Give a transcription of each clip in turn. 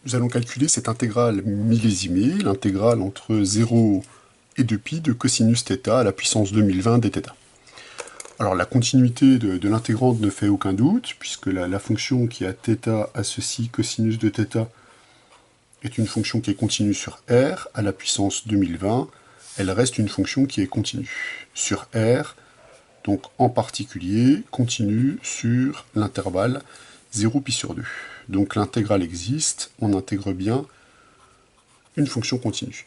nous allons calculer cette intégrale millésimée, l'intégrale entre 0 et 2π de cosinus θ à la puissance 2020 dθ. Alors la continuité de l'intégrante ne fait aucun doute, puisque la fonction qui a θ associe cosinus de θ est une fonction qui est continue sur R à la puissance 2020, elle reste une fonction qui est continue sur R, donc en particulier continue sur l'intervalle 0π/2. Donc l'intégrale existe, on intègre bien une fonction continue.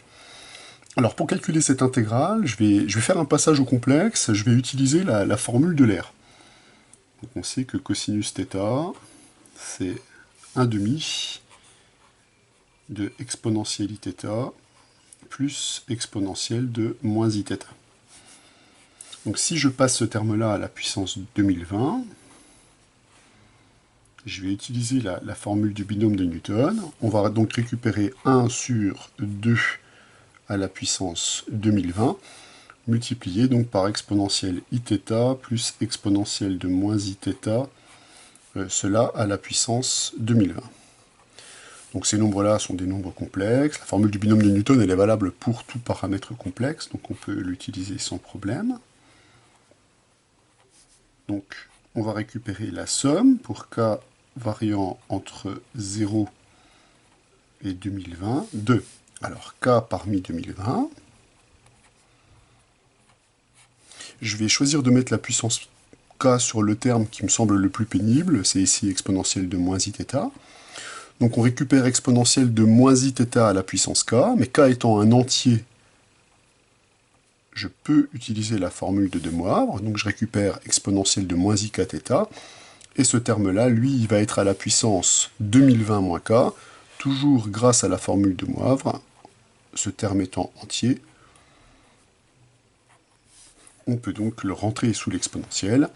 Alors pour calculer cette intégrale, je vais faire un passage au complexe, je vais utiliser la formule de l'air. Donc on sait que cosinus θ, c'est 1/2 de exponentielle iθ plus exponentielle de moins iθ. Donc si je passe ce terme-là à la puissance 2020, je vais utiliser la formule du binôme de Newton. On va donc récupérer 1 sur 2 à la puissance 2020, multiplié donc par exponentielle iθ plus exponentielle de moins iθ, cela à la puissance 2020. Donc ces nombres-là sont des nombres complexes. La formule du binôme de Newton, elle est valable pour tout paramètre complexe, donc on peut l'utiliser sans problème. Donc on va récupérer la somme pour k variant entre 0 et 2020 de, alors k parmi 2020, je vais choisir de mettre la puissance k sur le terme qui me semble le plus pénible, c'est ici exponentielle de moins iθ. Donc on récupère exponentielle de moins iθ à la puissance k, mais k étant un entier, je peux utiliser la formule de De Moivre, donc je récupère exponentielle de moins ikθ, et ce terme-là, lui, il va être à la puissance 2020 moins k, toujours grâce à la formule de Moivre, ce terme étant entier, on peut donc le rentrer sous l'exponentielle.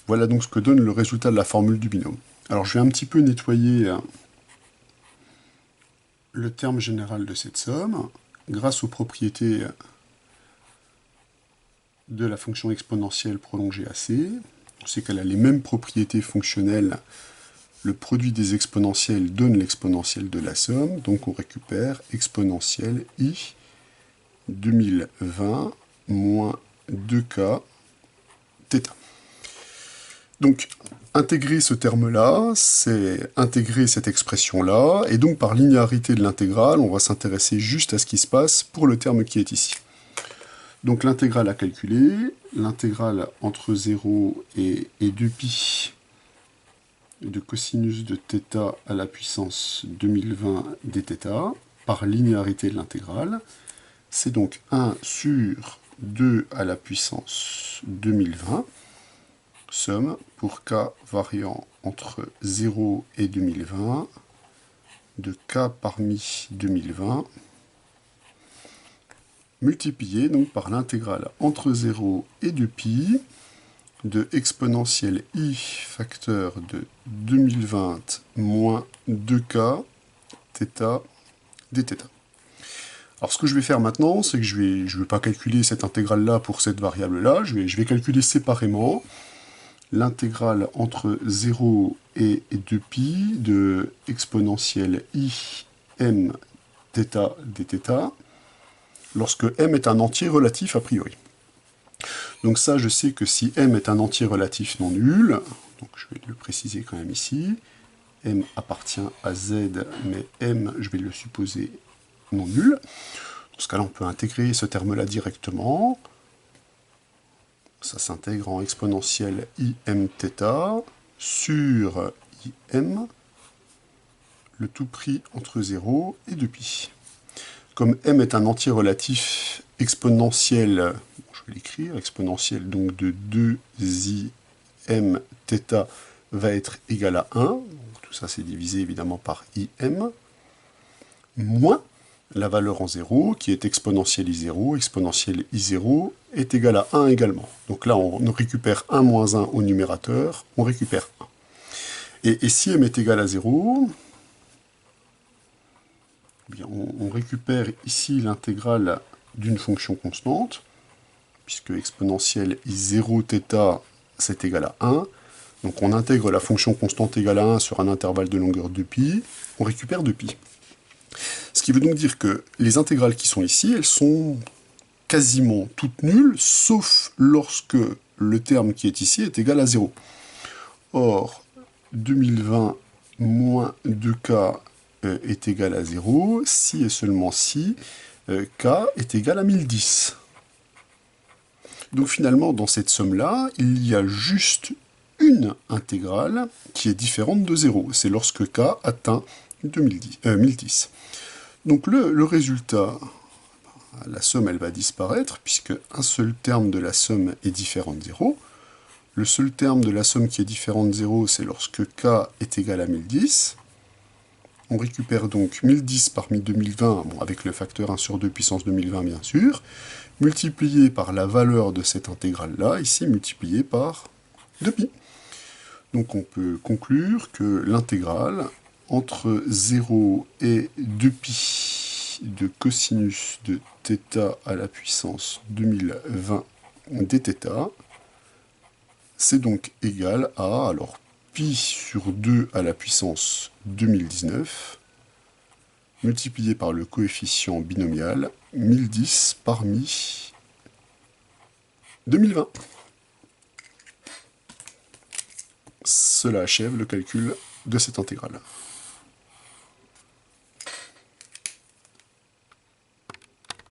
Voilà donc ce que donne le résultat de la formule du binôme. Alors je vais un petit peu nettoyer le terme général de cette somme, grâce aux propriétés de la fonction exponentielle prolongée AC. On sait qu'elle a les mêmes propriétés fonctionnelles. Le produit des exponentielles donne l'exponentielle de la somme, donc on récupère exponentielle i 2020 moins 2k θ. Donc, intégrer ce terme-là, c'est intégrer cette expression-là, et donc par linéarité de l'intégrale, on va s'intéresser juste à ce qui se passe pour le terme qui est ici. Donc l'intégrale à calculer, l'intégrale entre 0 et 2π de cosinus de θ à la puissance 2020 dθ, par linéarité de l'intégrale, c'est donc 1 sur 2 à la puissance 2020, somme pour k variant entre 0 et 2020 de k parmi 2020, multiplié donc par l'intégrale entre 0 et 2π de exponentielle i facteur de 2020 moins 2k θ dθ. Alors ce que je vais faire maintenant, c'est que je vais pas calculer cette intégrale-là pour cette variable-là, je vais calculer séparément l'intégrale entre 0 et 2π de exponentielle i m θ dθ, lorsque m est un entier relatif a priori. Donc ça, je sais que si m est un entier relatif non nul, donc je vais le préciser quand même ici, m appartient à z, mais m, je vais le supposer non nul. Dans ce cas-là, on peut intégrer ce terme-là directement. Ça s'intègre en exponentielle imθ sur im, le tout pris entre 0 et 2π. Comme m est un entier relatif exponentiel, je vais l'écrire, exponentielle donc de 2im θ va être égal à 1, donc tout ça c'est divisé évidemment par im, moins la valeur en 0, qui est exponentielle i0, exponentielle i0 est égal à 1 également. Donc là, on récupère 1 moins 1 au numérateur, on récupère 1. Et si m est égal à 0, eh bien, on récupère ici l'intégrale d'une fonction constante, puisque exponentielle i0 θ, c'est égal à 1. Donc on intègre la fonction constante égale à 1 sur un intervalle de longueur de pi, on récupère 2pi. Ce qui veut donc dire que les intégrales qui sont ici, elles sont quasiment toutes nulles, sauf lorsque le terme qui est ici est égal à 0. Or, 2020 moins 2k est égal à 0, si et seulement si k est égal à 1010. Donc finalement, dans cette somme-là, il y a juste une intégrale qui est différente de 0. C'est lorsque k atteint 1010. Donc le résultat, la somme elle va disparaître, puisque un seul terme de la somme est différent de 0. Le seul terme de la somme qui est différent de 0, c'est lorsque k est égal à 1010. On récupère donc 1010 parmi 2020, bon, avec le facteur 1 sur 2 puissance 2020 bien sûr, multiplié par la valeur de cette intégrale-là, ici multiplié par 2pi. Donc on peut conclure que l'intégrale entre 0 et 2pi de cosinus de θ à la puissance 2020 dθ, c'est donc égal à, alors, pi sur 2 à la puissance 2019, multiplié par le coefficient binomial 1010 parmi 2020. Cela achève le calcul de cette intégrale.